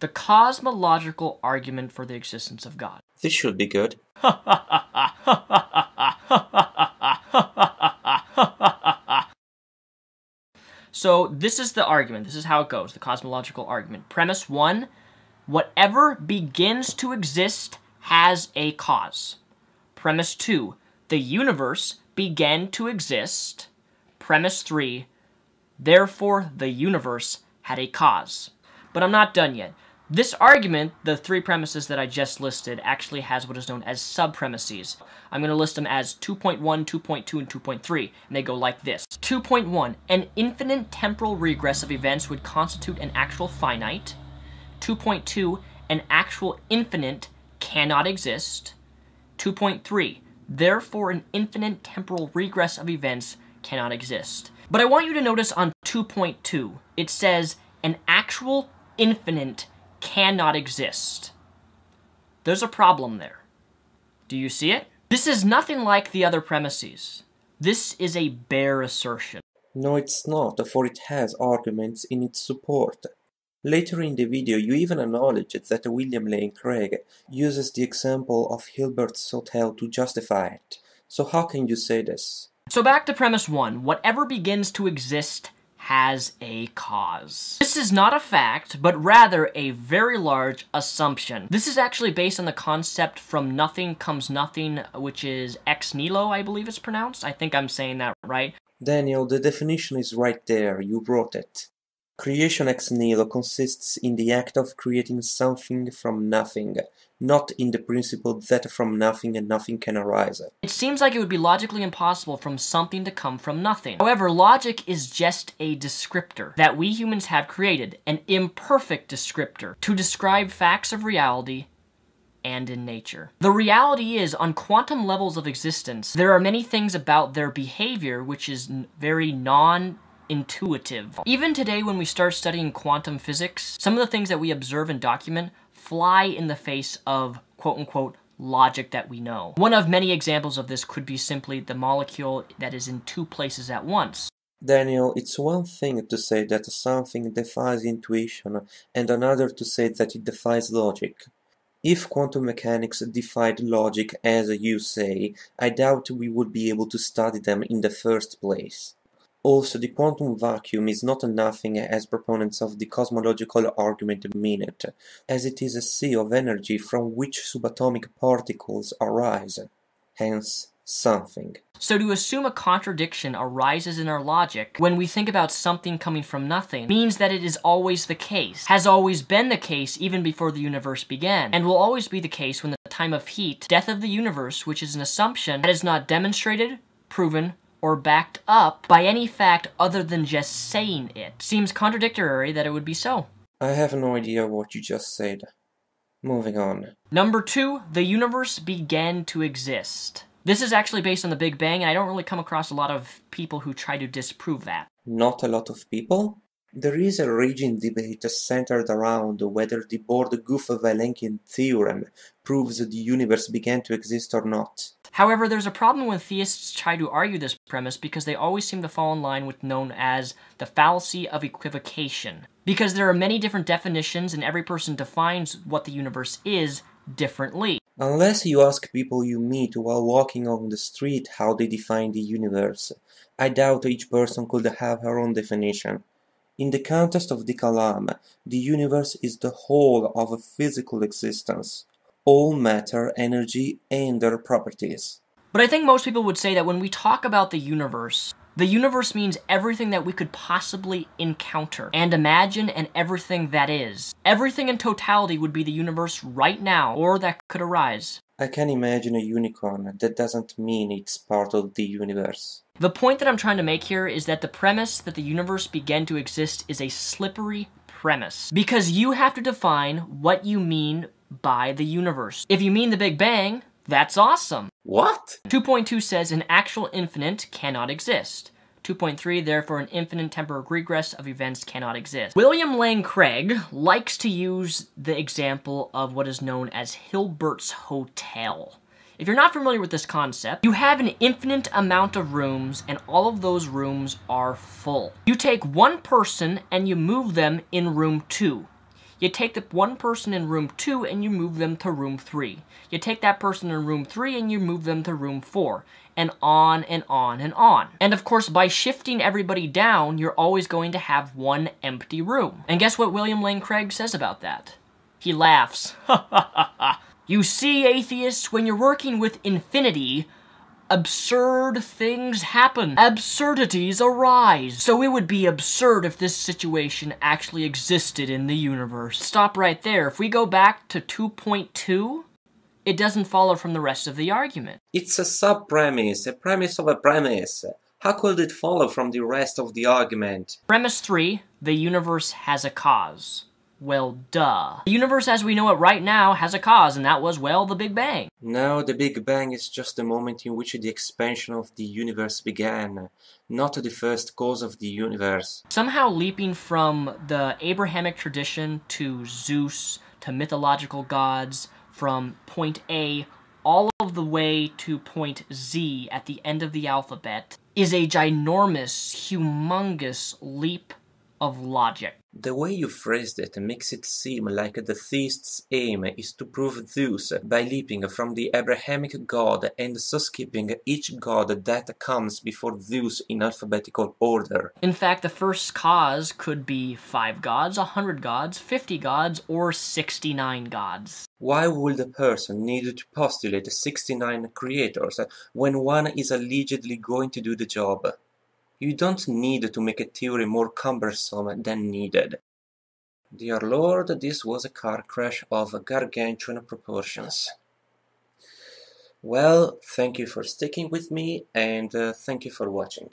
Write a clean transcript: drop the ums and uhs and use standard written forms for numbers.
The cosmological argument for the existence of God. This should be good. So this is the argument. This is how it goes, the cosmological argument. Premise 1, whatever begins to exist has a cause. Premise 2, the universe began to exist. Premise 3, therefore the universe had a cause. But I'm not done yet. This argument, the 3 premises that I just listed, actually has what is known as sub-premises. I'm going to list them as 2.1, 2.2, and 2.3, and they go like this. 2.1, an infinite temporal regress of events would constitute an actual finite. 2.2, an actual infinite cannot exist. 2.3, therefore an infinite temporal regress of events cannot exist. But I want you to notice on 2.2, it says an actual infinite cannot exist. There's a problem there. Do you see it? This is nothing like the other premises. This is a bare assertion. No, it's not, for it has arguments in its support. Later in the video, you even acknowledge that William Lane Craig uses the example of Hilbert's Hotel to justify it. So how can you say this? So back to premise 1. Whatever begins to exist has a cause. This is not a fact, but rather a very large assumption. This is actually based on the concept from nothing comes nothing, which is ex nihilo, I believe it's pronounced. I think I'm saying that right. Daniel, the definition is right there, you wrote it. Creation ex nihilo consists in the act of creating something from nothing, not in the principle that from nothing nothing can arise. It seems like it would be logically impossible from something to come from nothing. However, logic is just a descriptor that we humans have created, an imperfect descriptor, to describe facts of reality and in nature. The reality is, on quantum levels of existence, there are many things about their behavior which is very non-intuitive. Even today, when we start studying quantum physics, some of the things that we observe and document fly in the face of quote-unquote logic that we know. One of many examples of this could be simply the molecule that is in 2 places at once. Daniel, it's one thing to say that something defies intuition and another to say that it defies logic. If quantum mechanics defied logic as you say, I doubt we would be able to study them in the first place. Also, the quantum vacuum is not nothing as proponents of the cosmological argument mean it, as it is a sea of energy from which subatomic particles arise, hence something. So to assume a contradiction arises in our logic when we think about something coming from nothing means that it is always the case, has always been the case even before the universe began, and will always be the case when the time of heat, death of the universe, which is an assumption that is not demonstrated, proven, or backed up by any fact other than just saying it. Seems contradictory that it would be so. I have no idea what you just said. Moving on. Number 2, the universe began to exist. This is actually based on the Big Bang, and I don't really come across a lot of people who try to disprove that. Not a lot of people? There is a raging debate centered around whether the Borde-Guth-Vilenkin theorem proves the universe began to exist or not. However, there's a problem when theists try to argue this premise because they always seem to fall in line with known as the fallacy of equivocation. Because there are many different definitions and every person defines what the universe is differently. Unless you ask people you meet while walking on the street how they define the universe, I doubt each person could have her own definition. In the context of the Kalam, the universe is the whole of a physical existence, all matter, energy, and their properties. But I think most people would say that when we talk about the universe means everything that we could possibly encounter and imagine and everything that is. Everything in totality would be the universe right now, or that could arise. I can imagine a unicorn. That doesn't mean it's part of the universe. The point that I'm trying to make here is that the premise that the universe began to exist is a slippery premise. Because you have to define what you mean by the universe. If you mean the Big Bang, that's awesome. What? 2.2 says an actual infinite cannot exist. 2.3, therefore an infinite temporal regress of events cannot exist. William Lane Craig likes to use the example of what is known as Hilbert's Hotel. If you're not familiar with this concept, you have an infinite amount of rooms and all of those rooms are full. You take one person and you move them in room 2. You take the one person in room 2 and you move them to room 3. You take that person in room 3 and you move them to room 4. And on and on and on. And of course, by shifting everybody down, you're always going to have one empty room. And guess what William Lane Craig says about that? He laughs. Ha ha ha ha. You see, atheists, when you're working with infinity, absurd things happen. Absurdities arise. So it would be absurd if this situation actually existed in the universe. Stop right there. If we go back to 2.2, it doesn't follow from the rest of the argument. It's a sub-premise, a premise of a premise. How could it follow from the rest of the argument? Premise 3, the universe has a cause. Well, duh. The universe as we know it right now has a cause, and that was, well, the Big Bang. No, the Big Bang is just the moment in which the expansion of the universe began, not the first cause of the universe. Somehow leaping from the Abrahamic tradition to Zeus, to mythological gods, from point A all of the way to point Z at the end of the alphabet, is a ginormous, humongous leap of logic. The way you phrased it makes it seem like the theist's aim is to prove Zeus by leaping from the Abrahamic god and so skipping each god that comes before Zeus in alphabetical order. In fact, the first cause could be 5 gods, 100 gods, 50 gods, or 69 gods. Why would a person need to postulate 69 creators when one is allegedly going to do the job? You don't need to make a theory more cumbersome than needed. Dear Lord, this was a car crash of gargantuan proportions. Well, thank you for sticking with me, and thank you for watching.